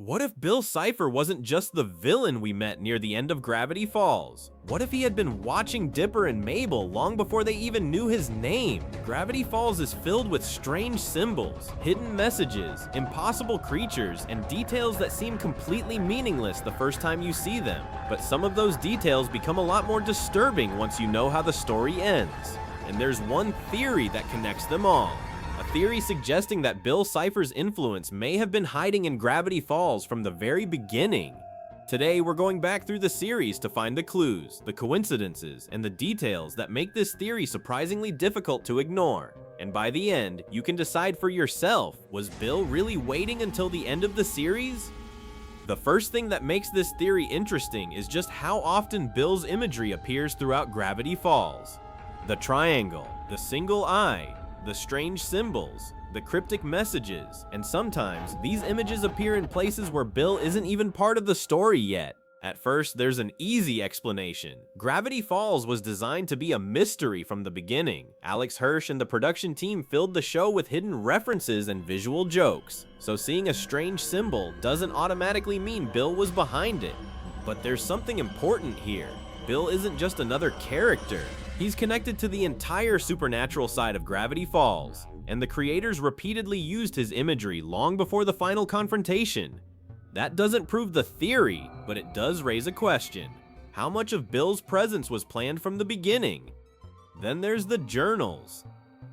What if Bill Cipher wasn't just the villain we met near the end of Gravity Falls? What if he had been watching Dipper and Mabel long before they even knew his name? Gravity Falls is filled with strange symbols, hidden messages, impossible creatures, and details that seem completely meaningless the first time you see them. But some of those details become a lot more disturbing once you know how the story ends. And there's one theory that connects them all. A theory suggesting that Bill Cipher's influence may have been hiding in Gravity Falls from the very beginning. Today, we're going back through the series to find the clues, the coincidences, and the details that make this theory surprisingly difficult to ignore. And by the end, you can decide for yourself, was Bill really waiting until the end of the series? The first thing that makes this theory interesting is just how often Bill's imagery appears throughout Gravity Falls. The triangle, the single eye, the strange symbols, the cryptic messages, and sometimes these images appear in places where Bill isn't even part of the story yet. At first, there's an easy explanation. Gravity Falls was designed to be a mystery from the beginning. Alex Hirsch and the production team filled the show with hidden references and visual jokes, so seeing a strange symbol doesn't automatically mean Bill was behind it. But there's something important here. Bill isn't just another character. He's connected to the entire supernatural side of Gravity Falls, and the creators repeatedly used his imagery long before the final confrontation. That doesn't prove the theory, but it does raise a question. How much of Bill's presence was planned from the beginning? Then there's the journals.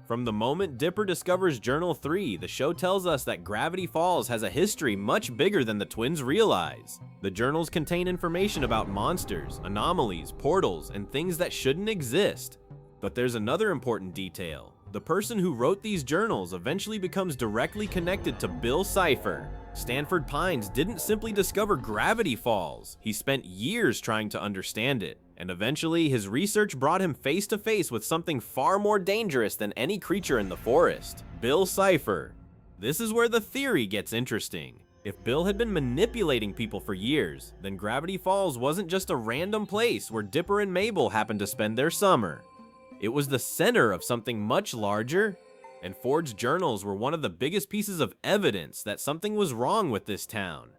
From the moment Dipper discovers Journal 3, the show tells us that Gravity Falls has a history much bigger than the twins realize. The journals contain information about monsters, anomalies, portals, and things that shouldn't exist. But there's another important detail. The person who wrote these journals eventually becomes directly connected to Bill Cipher. Stanford Pines didn't simply discover Gravity Falls. He spent years trying to understand it. And eventually, his research brought him face to face with something far more dangerous than any creature in the forest. Bill Cipher. This is where the theory gets interesting. If Bill had been manipulating people for years, then Gravity Falls wasn't just a random place where Dipper and Mabel happened to spend their summer. It was the center of something much larger, and Ford's journals were one of the biggest pieces of evidence that something was wrong with this town.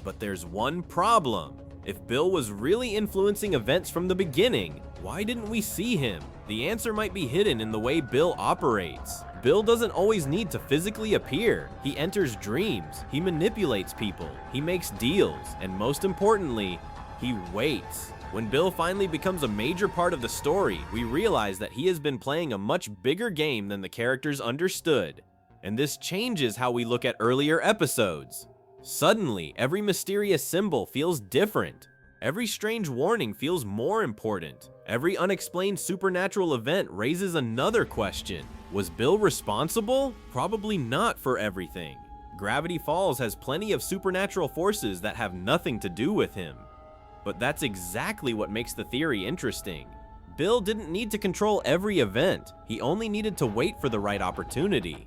But there's one problem. If Bill was really influencing events from the beginning, why didn't we see him? The answer might be hidden in the way Bill operates. Bill doesn't always need to physically appear. He enters dreams, he manipulates people, he makes deals, and most importantly, he waits. When Bill finally becomes a major part of the story, we realize that he has been playing a much bigger game than the characters understood. And this changes how we look at earlier episodes. Suddenly, every mysterious symbol feels different. Every strange warning feels more important. Every unexplained supernatural event raises another question. Was Bill responsible? Probably not for everything. Gravity Falls has plenty of supernatural forces that have nothing to do with him. But that's exactly what makes the theory interesting. Bill didn't need to control every event. He only needed to wait for the right opportunity.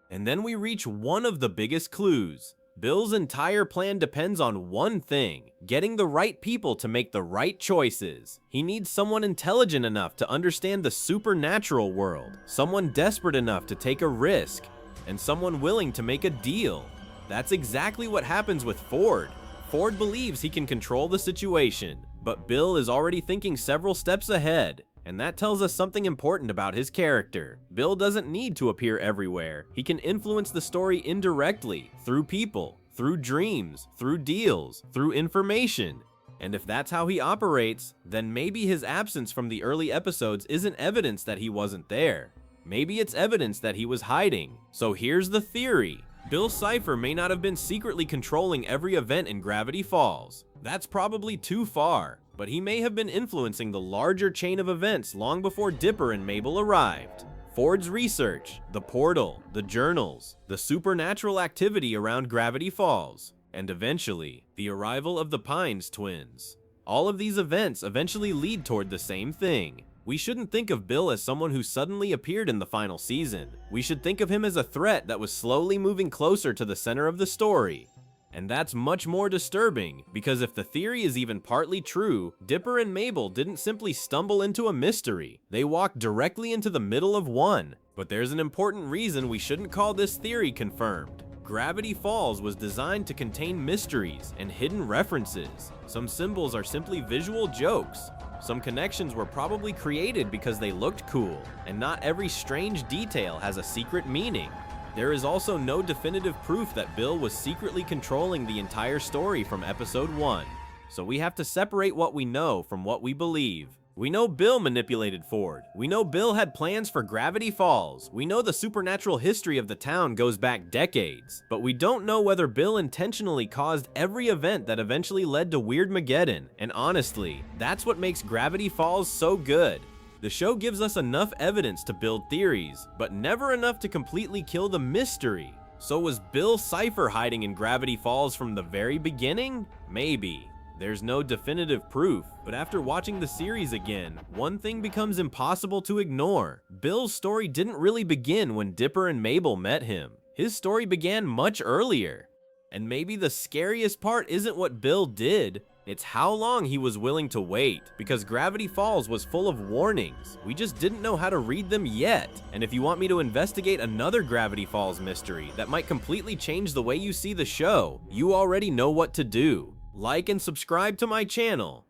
And then we reach one of the biggest clues. Bill's entire plan depends on one thing: getting the right people to make the right choices. He needs someone intelligent enough to understand the supernatural world, someone desperate enough to take a risk, and someone willing to make a deal. That's exactly what happens with Ford. Ford believes he can control the situation, but Bill is already thinking several steps ahead. And that tells us something important about his character. Bill doesn't need to appear everywhere. He can influence the story indirectly, through people, through dreams, through deals, through information. And if that's how he operates, then maybe his absence from the early episodes isn't evidence that he wasn't there. Maybe it's evidence that he was hiding. So here's the theory. Bill Cipher may not have been secretly controlling every event in Gravity Falls. That's probably too far. But he may have been influencing the larger chain of events long before Dipper and Mabel arrived. Ford's research, the portal, the journals, the supernatural activity around Gravity Falls, and eventually, the arrival of the Pines twins. All of these events eventually lead toward the same thing. We shouldn't think of Bill as someone who suddenly appeared in the final season. We should think of him as a threat that was slowly moving closer to the center of the story. And that's much more disturbing, because if the theory is even partly true, Dipper and Mabel didn't simply stumble into a mystery. They walked directly into the middle of one. But there's an important reason we shouldn't call this theory confirmed. Gravity Falls was designed to contain mysteries and hidden references. Some symbols are simply visual jokes. Some connections were probably created because they looked cool, and not every strange detail has a secret meaning. There is also no definitive proof that Bill was secretly controlling the entire story from episode 1. So we have to separate what we know from what we believe. We know Bill manipulated Ford. We know Bill had plans for Gravity Falls. We know the supernatural history of the town goes back decades. But we don't know whether Bill intentionally caused every event that eventually led to Weirdmageddon. And honestly, that's what makes Gravity Falls so good. The show gives us enough evidence to build theories, but never enough to completely kill the mystery. So was Bill Cipher hiding in Gravity Falls from the very beginning? Maybe. There's no definitive proof, but after watching the series again, one thing becomes impossible to ignore. Bill's story didn't really begin when Dipper and Mabel met him. His story began much earlier. And maybe the scariest part isn't what Bill did, it's how long he was willing to wait, because Gravity Falls was full of warnings. We just didn't know how to read them yet. And if you want me to investigate another Gravity Falls mystery that might completely change the way you see the show, you already know what to do. Like and subscribe to my channel.